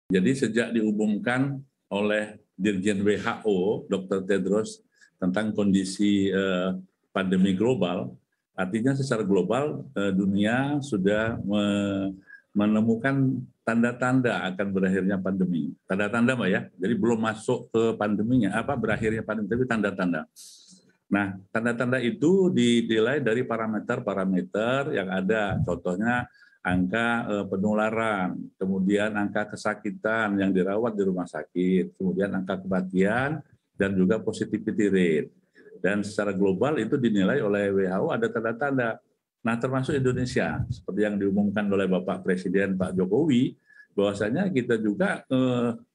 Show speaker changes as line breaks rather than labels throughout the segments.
Jadi sejak diumumkan oleh Dirjen WHO, Dr. Tedros, tentang kondisi pandemi global, artinya secara global dunia sudah menemukan tanda-tanda akan berakhirnya pandemi. Tanda-tanda, Mbak ya. Jadi belum masuk ke pandeminya, berakhirnya pandemi, tapi tanda-tanda. Nah, tanda-tanda itu dinilai dari parameter-parameter yang ada. Contohnya angka penularan, kemudian angka kesakitan yang dirawat di rumah sakit, kemudian angka kematian, dan juga positivity rate. Dan secara global itu dinilai oleh WHO ada tanda-tanda. Nah, termasuk Indonesia, seperti yang diumumkan oleh Bapak Presiden Pak Jokowi, bahwasanya kita juga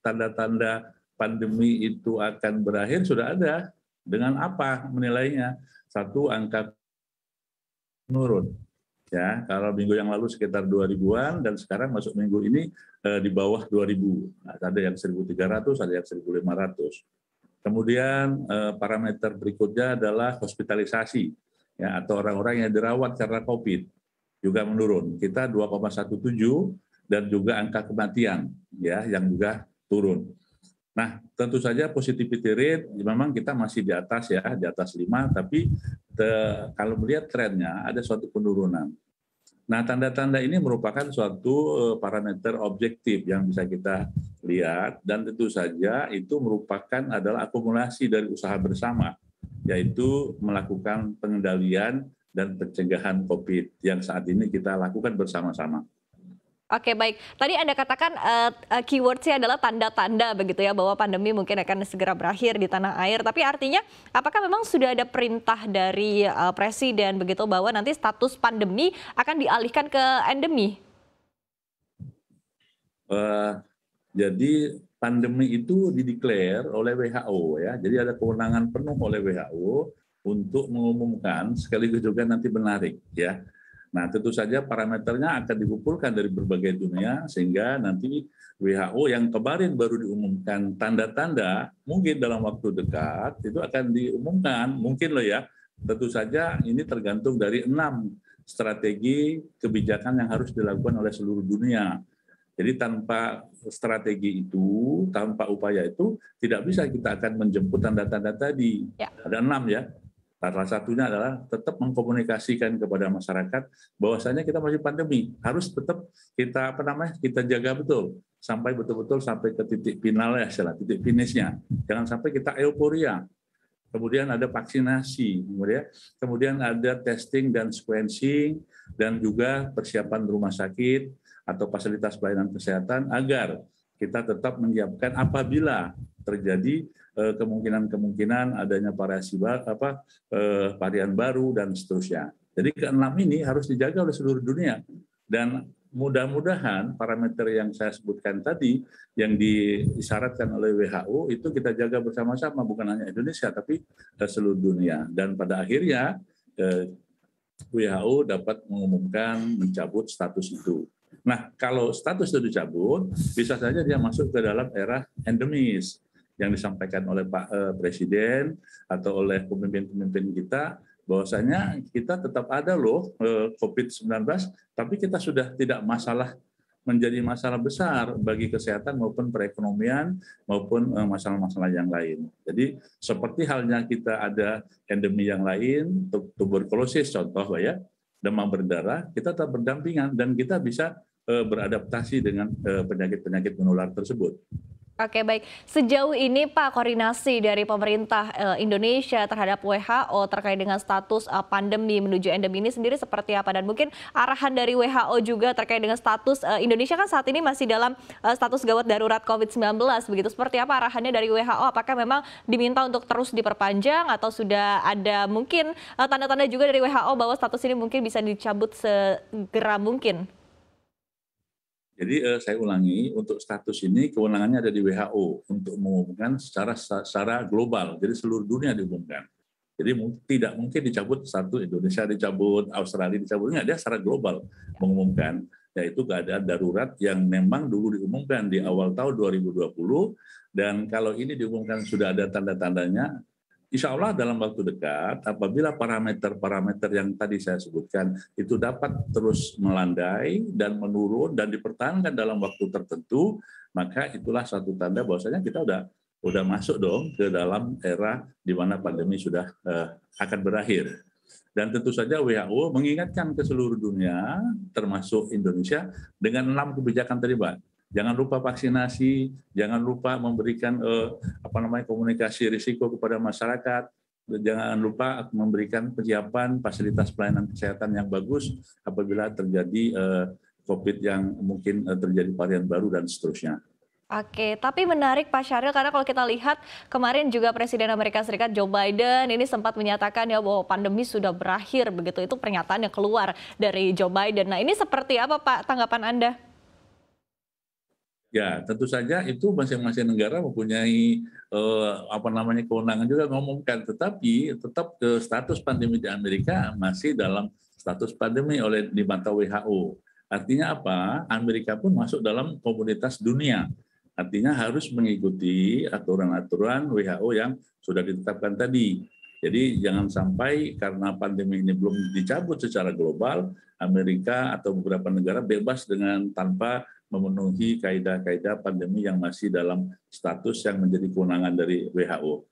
tanda-tanda pandemi itu akan berakhir sudah ada. Dengan apa menilainya? Satu, angka menurun. Ya, kalau minggu yang lalu sekitar 2000-an dan sekarang masuk minggu ini di bawah 2000. Nah, ada yang 1300, ada yang 1500. Kemudian parameter berikutnya adalah hospitalisasi, ya, atau orang-orang yang dirawat karena COVID juga menurun. Kita 2,17 dan juga angka kematian ya yang juga turun. Nah, tentu saja positivity rate memang kita masih di atas ya, di atas 5, tapi kalau melihat trennya ada suatu penurunan. Nah, tanda-tanda ini merupakan suatu parameter objektif yang bisa kita lihat dan tentu saja itu merupakan adalah akumulasi dari usaha bersama, yaitu melakukan pengendalian dan pencegahan COVID yang saat ini kita lakukan bersama-sama.
Oke, baik. Tadi Anda katakan keyword-nya adalah tanda-tanda begitu ya, bahwa pandemi mungkin akan segera berakhir di tanah air. Tapi artinya apakah memang sudah ada perintah dari Presiden begitu bahwa nanti status pandemi akan dialihkan ke endemi?
Jadi pandemi itu dideklar oleh WHO ya. Jadi ada kewenangan penuh oleh WHO untuk mengumumkan sekaligus juga nanti menarik ya. Nah, tentu saja parameternya akan dikumpulkan dari berbagai dunia sehingga nanti WHO yang kemarin baru diumumkan tanda-tanda mungkin dalam waktu dekat itu akan diumumkan, mungkin loh ya. Tentu saja ini tergantung dari 6 strategi kebijakan yang harus dilakukan oleh seluruh dunia. Jadi tanpa strategi itu, tanpa upaya itu tidak bisa kita akan menjemput tanda-tanda tadi. Ya. Ada 6 ya. Salah satunya adalah tetap mengkomunikasikan kepada masyarakat bahwasanya kita masih pandemi, harus tetap kita jaga betul sampai betul-betul sampai ke titik final ya, titik finishnya. Jangan sampai kita euforia. Kemudian ada vaksinasi, kemudian ada testing dan sequencing dan juga persiapan rumah sakit atau fasilitas pelayanan kesehatan agar kita tetap menyiapkan apabila terjadi kemungkinan adanya varian baru dan seterusnya. Jadi keenam ini harus dijaga oleh seluruh dunia dan mudah-mudahan parameter yang saya sebutkan tadi yang disyaratkan oleh WHO itu kita jaga bersama-sama, bukan hanya Indonesia tapi seluruh dunia, dan pada akhirnya WHO dapat mengumumkan mencabut status itu. Nah, kalau status itu dicabut, bisa saja dia masuk ke dalam era endemis yang disampaikan oleh Pak Presiden atau oleh pemimpin-pemimpin kita, bahwasanya kita tetap ada loh COVID-19, tapi kita sudah tidak menjadi masalah besar bagi kesehatan maupun perekonomian maupun masalah-masalah yang lain. Jadi seperti halnya kita ada endemi yang lain, tuberkulosis contoh ya, demam berdarah, kita tetap berdampingan dan kita bisa beradaptasi dengan penyakit-penyakit menular tersebut.
Oke, baik. Sejauh ini Pak, koordinasi dari pemerintah Indonesia terhadap WHO terkait dengan status pandemi menuju endemi ini sendiri seperti apa? Dan mungkin arahan dari WHO juga terkait dengan status Indonesia kan saat ini masih dalam status gawat darurat COVID-19 begitu. Seperti apa arahannya dari WHO? Apakah memang diminta untuk terus diperpanjang atau sudah ada mungkin tanda-tanda juga dari WHO bahwa status ini mungkin bisa dicabut segera mungkin?
Jadi saya ulangi, untuk status ini kewenangannya ada di WHO untuk mengumumkan secara global, jadi seluruh dunia diumumkan. Jadi tidak mungkin dicabut satu Indonesia dicabut, Australia dicabut, enggak, dia secara global mengumumkan, yaitu keadaan darurat yang memang dulu diumumkan di awal tahun 2020, dan kalau ini diumumkan sudah ada tanda-tandanya, Insya Allah dalam waktu dekat, apabila parameter-parameter yang tadi saya sebutkan itu dapat terus melandai dan menurun dan dipertahankan dalam waktu tertentu, maka itulah satu tanda bahwasanya kita udah masuk dong ke dalam era di mana pandemi sudah akan berakhir. Dan tentu saja WHO mengingatkan ke seluruh dunia, termasuk Indonesia, dengan 6 kebijakan tadi, Pak. Jangan lupa vaksinasi, jangan lupa memberikan komunikasi risiko kepada masyarakat, jangan lupa memberikan persiapan fasilitas pelayanan kesehatan yang bagus apabila terjadi COVID yang mungkin terjadi varian baru dan seterusnya.
Oke, tapi menarik Pak Syahril karena kalau kita lihat kemarin juga Presiden Amerika Serikat Joe Biden ini sempat menyatakan ya bahwa pandemi sudah berakhir begitu. Itu pernyataan yang keluar dari Joe Biden. Nah, ini seperti apa Pak tanggapan Anda?
Ya, tentu saja itu masing-masing negara mempunyai kewenangan juga ngomongkan, tetapi tetap status pandemi di Amerika masih dalam status pandemi di mata WHO. Artinya apa? Amerika pun masuk dalam komunitas dunia. Artinya harus mengikuti aturan-aturan WHO yang sudah ditetapkan tadi. Jadi jangan sampai karena pandemi ini belum dicabut secara global, Amerika atau beberapa negara bebas dengan tanpa memenuhi kaidah-kaidah pandemi yang masih dalam status yang menjadi kewenangan dari WHO.